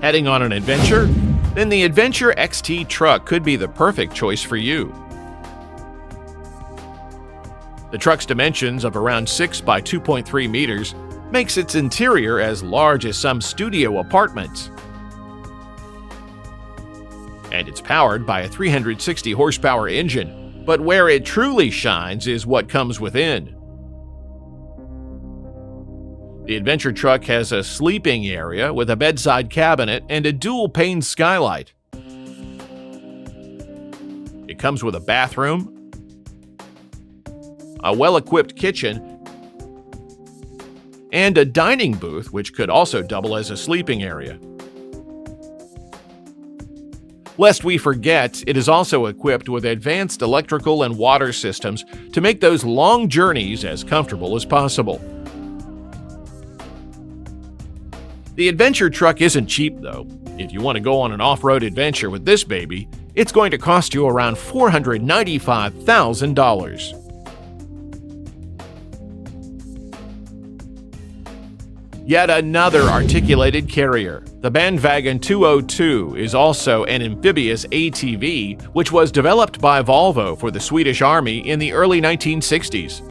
Heading on an adventure? Then the Adventure XT truck could be the perfect choice for you. The truck's dimensions of around 6 by 2.3 meters makes its interior as large as some studio apartments. And it's powered by a 360 horsepower engine, but where it truly shines is what comes within. The adventure truck has a sleeping area with a bedside cabinet and a dual-pane skylight. It comes with a bathroom, a well-equipped kitchen, and a dining booth, which could also double as a sleeping area. Lest we forget, it is also equipped with advanced electrical and water systems to make those long journeys as comfortable as possible. The adventure truck isn't cheap, though. If you want to go on an off-road adventure with this baby, it's going to cost you around $495,000. Yet another articulated carrier. The Bandvagn 202 is also an amphibious ATV, which was developed by Volvo for the Swedish Army in the early 1960s.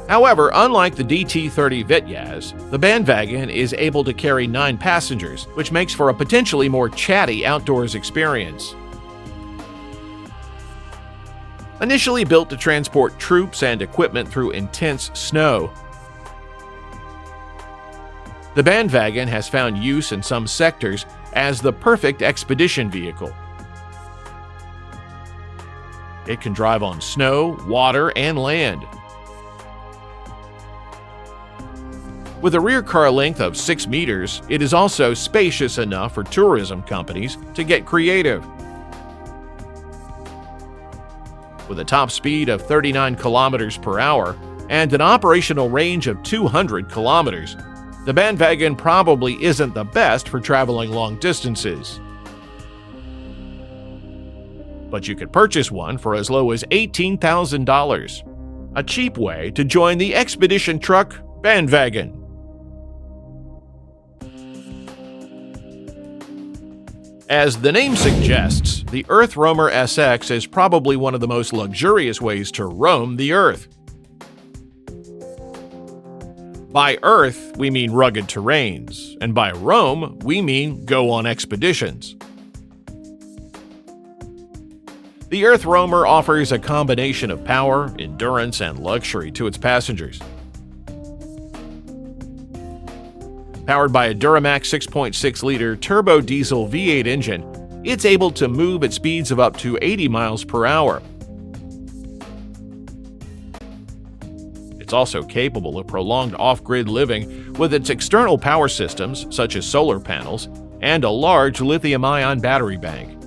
However, unlike the DT30 Vityaz, the Bandvagn is able to carry 9 passengers, which makes for a potentially more chatty outdoors experience. Initially built to transport troops and equipment through intense snow, the Bandvagn has found use in some sectors as the perfect expedition vehicle. It can drive on snow, water, and land. With a rear car length of 6 meters, it is also spacious enough for tourism companies to get creative. With a top speed of 39 kilometers per hour and an operational range of 200 kilometers, the Bandvagn probably isn't the best for traveling long distances. But you could purchase one for as low as $18,000, a cheap way to join the expedition truck Bandvagn. As the name suggests, the EarthRoamer SX is probably one of the most luxurious ways to roam the Earth. By Earth, we mean rugged terrains, and by roam, we mean go on expeditions. The EarthRoamer offers a combination of power, endurance, and luxury to its passengers. Powered by a Duramax 6.6-liter turbo diesel V8 engine, it's able to move at speeds of up to 80 miles per hour. It's also capable of prolonged off-grid living with its external power systems, such as solar panels, and a large lithium-ion battery bank.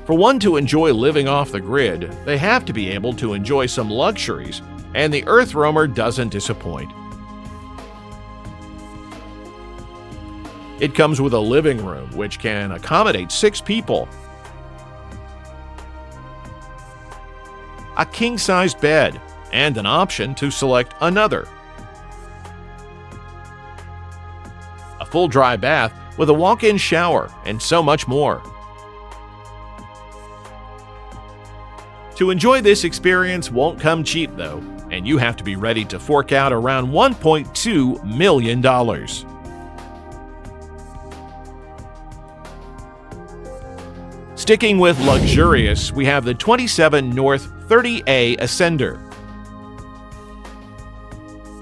For one to enjoy living off the grid, they have to be able to enjoy some luxuries, and the EarthRoamer doesn't disappoint. It comes with a living room, which can accommodate 6 people, a king-sized bed, and an option to select another, a full dry bath with a walk-in shower, and so much more. To enjoy this experience won't come cheap, though, and you have to be ready to fork out around $1.2 million. Sticking with luxurious, we have the 27 North 30A Ascender.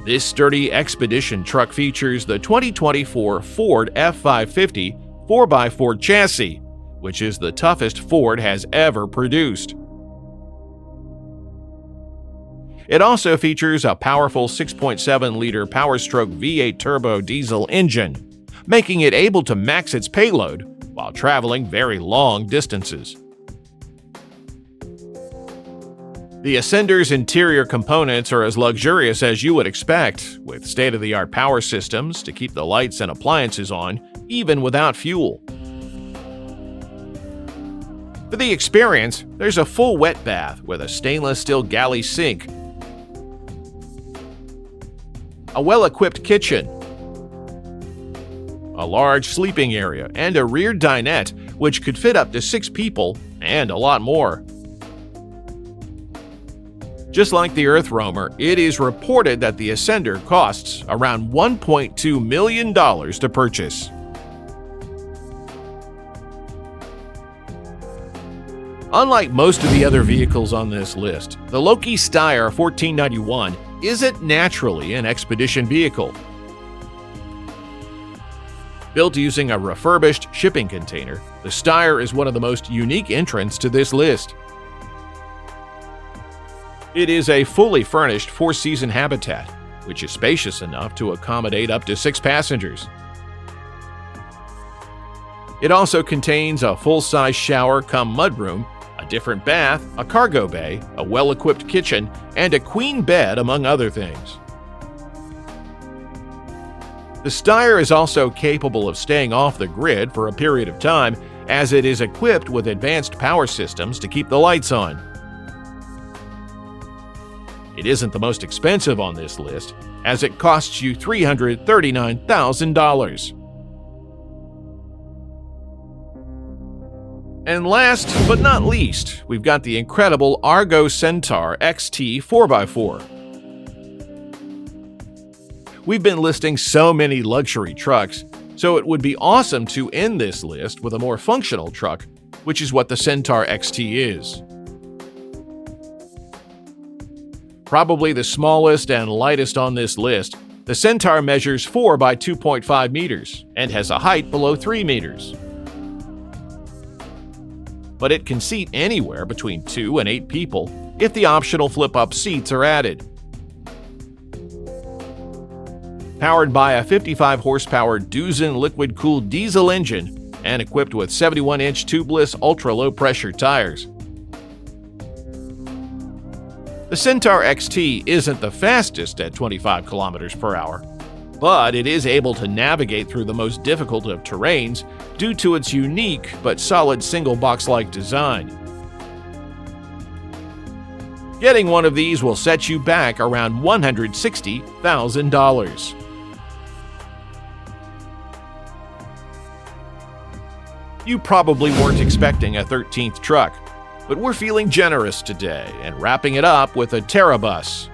This sturdy expedition truck features the 2024 Ford F550 4x4 chassis, which is the toughest Ford has ever produced. It also features a powerful 6.7-liter Powerstroke V8 turbo diesel engine, making it able to max its payload while traveling very long distances. The Ascender's interior components are as luxurious as you would expect, with state-of-the-art power systems to keep the lights and appliances on, even without fuel. For the experience, there's a full wet bath with a stainless steel galley sink, a well-equipped kitchen, a large sleeping area, and a rear dinette which could fit up to 6 people, and a lot more. Just like the EarthRoamer, it is reported that the Ascender costs around $1.2 million to purchase. Unlike most of the other vehicles on this list, the LOKI Steyr 1491 isn't naturally an expedition vehicle. Built using a refurbished shipping container, the Steyr is one of the most unique entrants to this list. It is a fully furnished 4-season habitat, which is spacious enough to accommodate up to 6 passengers. It also contains a full-size shower cum mudroom, a different bath, a cargo bay, a well-equipped kitchen, and a queen bed, among other things. The Steyr is also capable of staying off the grid for a period of time, as it is equipped with advanced power systems to keep the lights on. It isn't the most expensive on this list, as it costs you $339,000. And last but not least, we've got the incredible Argo Centaur XT 4x4. We've been listing so many luxury trucks, so it would be awesome to end this list with a more functional truck, which is what the Centaur XT is. Probably the smallest and lightest on this list, the Centaur measures 4 by 2.5 meters and has a height below 3 meters. But it can seat anywhere between 2 and 8 people if the optional flip-up seats are added. Powered by a 55-horsepower Doosan liquid-cooled diesel engine and equipped with 71-inch tubeless ultra-low-pressure tires. The Centaur XT isn't the fastest at 25 kilometers per hour, but it is able to navigate through the most difficult of terrains due to its unique but solid single-box-like design. Getting one of these will set you back around $160,000. You probably weren't expecting a 13th truck, but we're feeling generous today and wrapping it up with a Terra Bus.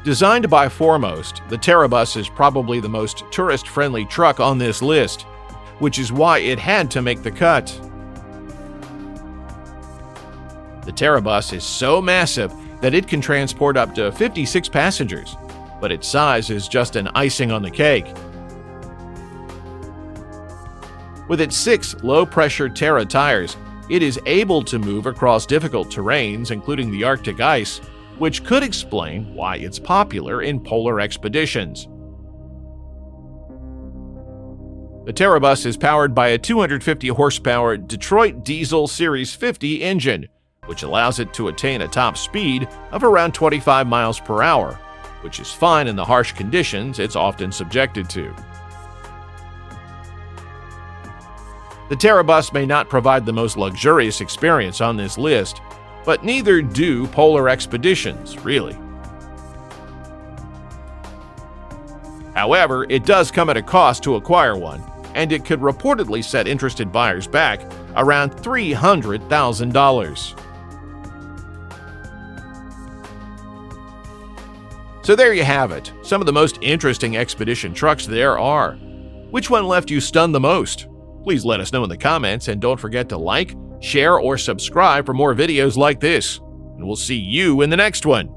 Designed by Foremost, the Terra Bus is probably the most tourist-friendly truck on this list, which is why it had to make the cut. The Terra Bus is so massive that it can transport up to 56 passengers, but its size is just an icing on the cake. With its 6 low-pressure Terra tires, it is able to move across difficult terrains, including the Arctic ice, which could explain why it's popular in polar expeditions. The Terra Bus is powered by a 250-horsepower Detroit Diesel Series 50 engine, which allows it to attain a top speed of around 25 miles per hour, which is fine in the harsh conditions it's often subjected to. The Terra Bus may not provide the most luxurious experience on this list, but neither do polar expeditions, really. However, it does come at a cost to acquire one, and it could reportedly set interested buyers back around $300,000. So there you have it, some of the most interesting expedition trucks there are. Which one left you stunned the most? Please let us know in the comments, and don't forget to like, share, or subscribe for more videos like this. And we'll see you in the next one.